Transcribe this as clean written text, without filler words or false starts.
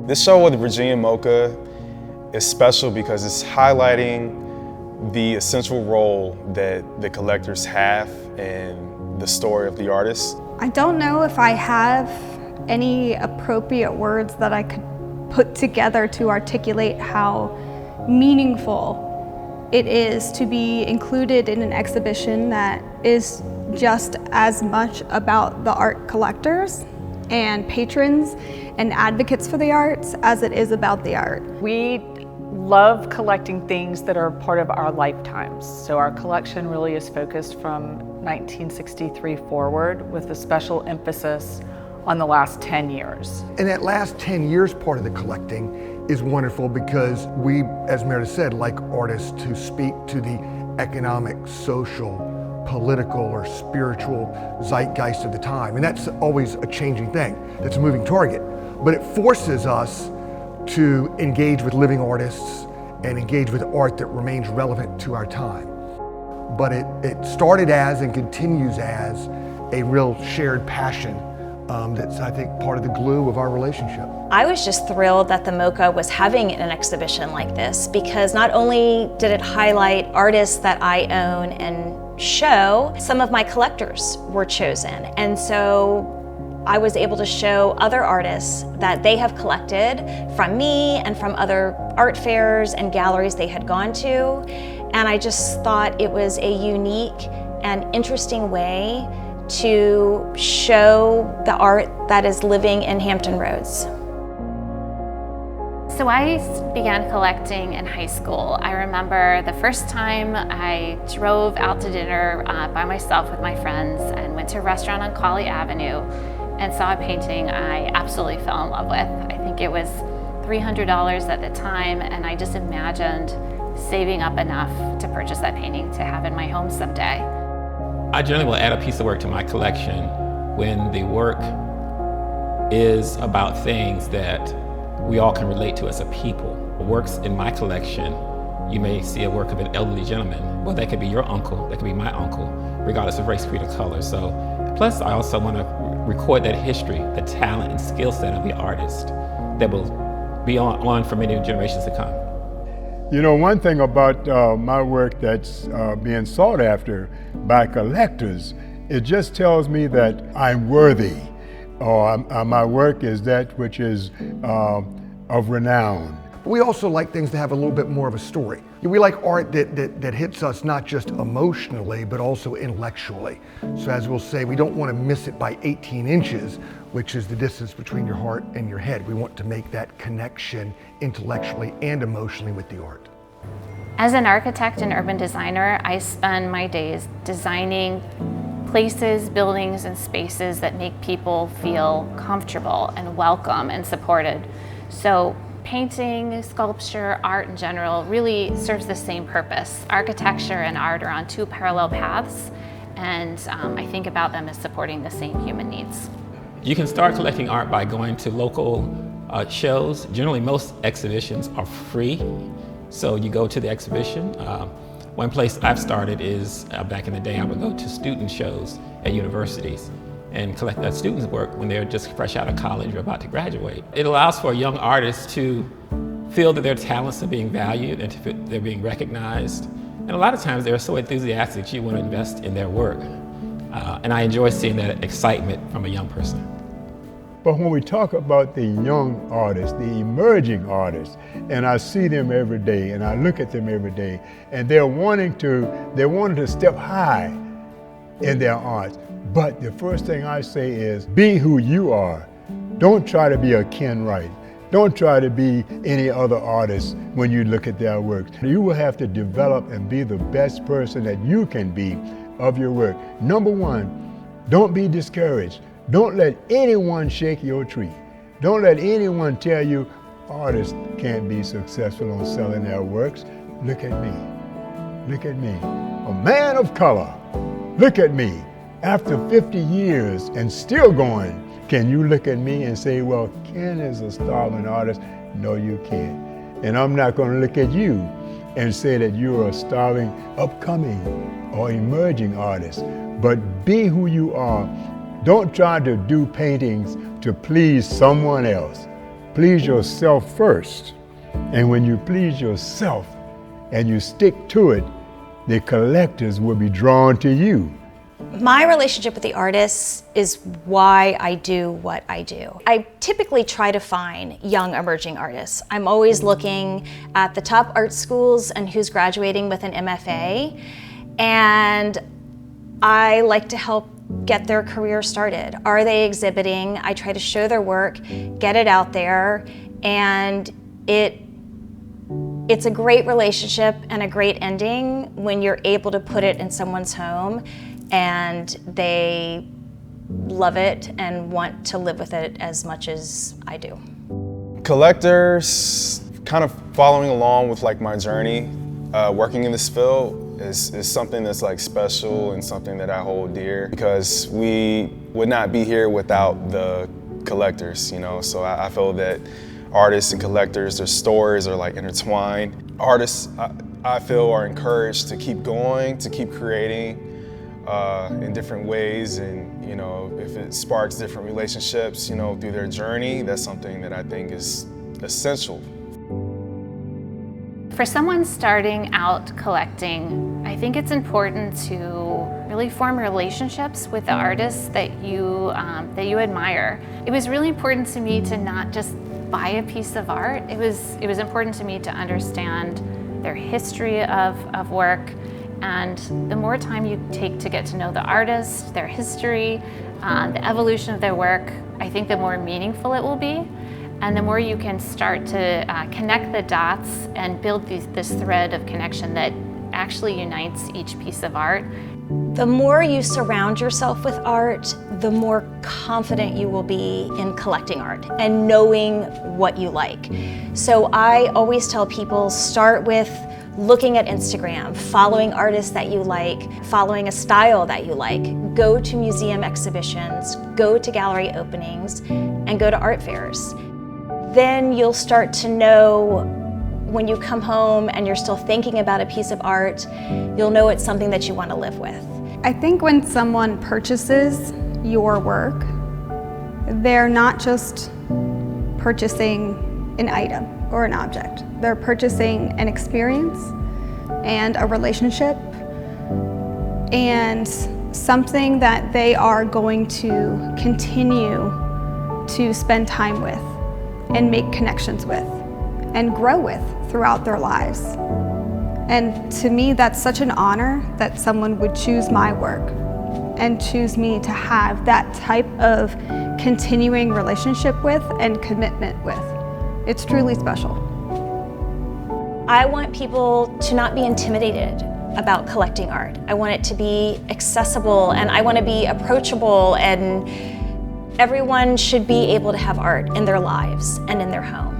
This show with Virginia Mocha is special because it's highlighting the essential role that the collectors have in the story of the artist. I don't know if I have any appropriate words that I could put together to articulate how meaningful it is to be included in an exhibition that is just as much about the art collectors and patrons and advocates for the arts as it is about the art. We love collecting things that are part of our lifetimes. So our collection really is focused from 1963 forward with a special emphasis on the last 10 years. And that last 10 years part of the collecting is wonderful because we, as Meredith said, like artists to speak to the economic, social, political, or spiritual zeitgeist of the time. And that's always a changing thing. That's a moving target. But it forces us to engage with living artists and engage with art that remains relevant to our time. But it started as and continues as a real shared passion that's, I think, part of the glue of our relationship. I was just thrilled that the MoCA was having an exhibition like this because not only did it highlight artists that I own and show, some of my collectors were chosen. And so I was able to show other artists that they have collected from me and from other art fairs and galleries they had gone to. And I just thought it was a unique and interesting way to show the art that is living in Hampton Roads. So I began collecting in high school. I remember the first time I drove out to dinner by myself with my friends and went to a restaurant on Colley Avenue and saw a painting I absolutely fell in love with. I think it was $300 at the time, and I just imagined saving up enough to purchase that painting to have in my home someday. I generally will add a piece of work to my collection when the work is about things that we all can relate to as a people. Works in my collection, you may see a work of an elderly gentleman. Well, that could be your uncle, that could be my uncle, regardless of race, creed, or color. So, plus I also want to record that history, the talent and skill set of the artist that will be on for many generations to come. You know, one thing about my work that's being sought after by collectors, it just tells me that I'm worthy, or my work is that which is of renown. We also like things to have a little bit more of a story. We like art that hits us not just emotionally, but also intellectually. So as we'll say, we don't want to miss it by 18 inches, which is the distance between your heart and your head. We want to make that connection intellectually and emotionally with the art. As an architect and urban designer, I spend my days designing places, buildings, and spaces that make people feel comfortable and welcome and supported. So painting, sculpture, art in general really serves the same purpose. Architecture and art are on two parallel paths, and I think about them as supporting the same human needs. You can start collecting art by going to local shows. Generally, most exhibitions are free, so you go to the exhibition. One place I've started is, back in the day, I would go to student shows at universities and collect that students' work when they're just fresh out of college or about to graduate. It allows for young artists to feel that their talents are being valued and they're being recognized. And a lot of times they're so enthusiastic you want to invest in their work. And I enjoy seeing that excitement from a young person. But when we talk about the young artists, the emerging artists, and I see them every day and I look at them every day, and they're wanting to step high in their arts. But the first thing I say is, be who you are. Don't try to be a Ken Wright. Don't try to be any other artist when you look at their works. You will have to develop and be the best person that you can be of your work. Number one, don't be discouraged. Don't let anyone shake your tree. Don't let anyone tell you artists can't be successful on selling their works. Look at me. Look at me. A man of color. Look at me. After 50 years and still going, can you look at me and say, well, Ken is a starving artist? No, you can't. And I'm not going to look at you and say that you're a starving, upcoming, or emerging artist. But be who you are. Don't try to do paintings to please someone else. please yourself first. And when you please yourself and you stick to it, the collectors will be drawn to you. My relationship with the artists is why I do what I do. I typically try to find young emerging artists. I'm always looking at the top art schools and who's graduating with an MFA, and I like to help get their career started. Are they exhibiting? I try to show their work, get it out there, and it's a great relationship and a great ending when you're able to put it in someone's home and they love it and want to live with it as much as I do. Collectors, kind of following along with like my journey, working in this field is something that's like special and something that I hold dear, because we would not be here without the collectors, you know? So I feel that artists and collectors, their stories are like intertwined. Artists, I feel, are encouraged to keep going, to keep creating in different ways, and you know, if it sparks different relationships, you know, through their journey, that's something that I think is essential. For someone starting out collecting, I think it's important to really form relationships with the artists that you admire. It was really important to me to not just buy a piece of art. It was important to me to understand their history of work, and the more time you take to get to know the artist, their history, the evolution of their work, I think the more meaningful it will be, and the more you can start to connect the dots and build this thread of connection that actually unites each piece of art. The more you surround yourself with art, the more confident you will be in collecting art and knowing what you like. So I always tell people, start with looking at Instagram, following artists that you like, following a style that you like. Go to museum exhibitions, go to gallery openings, and go to art fairs. Then you'll start to know when you come home and you're still thinking about a piece of art, you'll know it's something that you want to live with. I think when someone purchases your work, they're not just purchasing an item or an object. They're purchasing an experience and a relationship and something that they are going to continue to spend time with and make connections with and grow with throughout their lives. And to me, that's such an honor that someone would choose my work and choose me to have that type of continuing relationship with and commitment with. It's truly special. I want people to not be intimidated about collecting art. I want it to be accessible, and I want to be approachable, and everyone should be able to have art in their lives and in their home.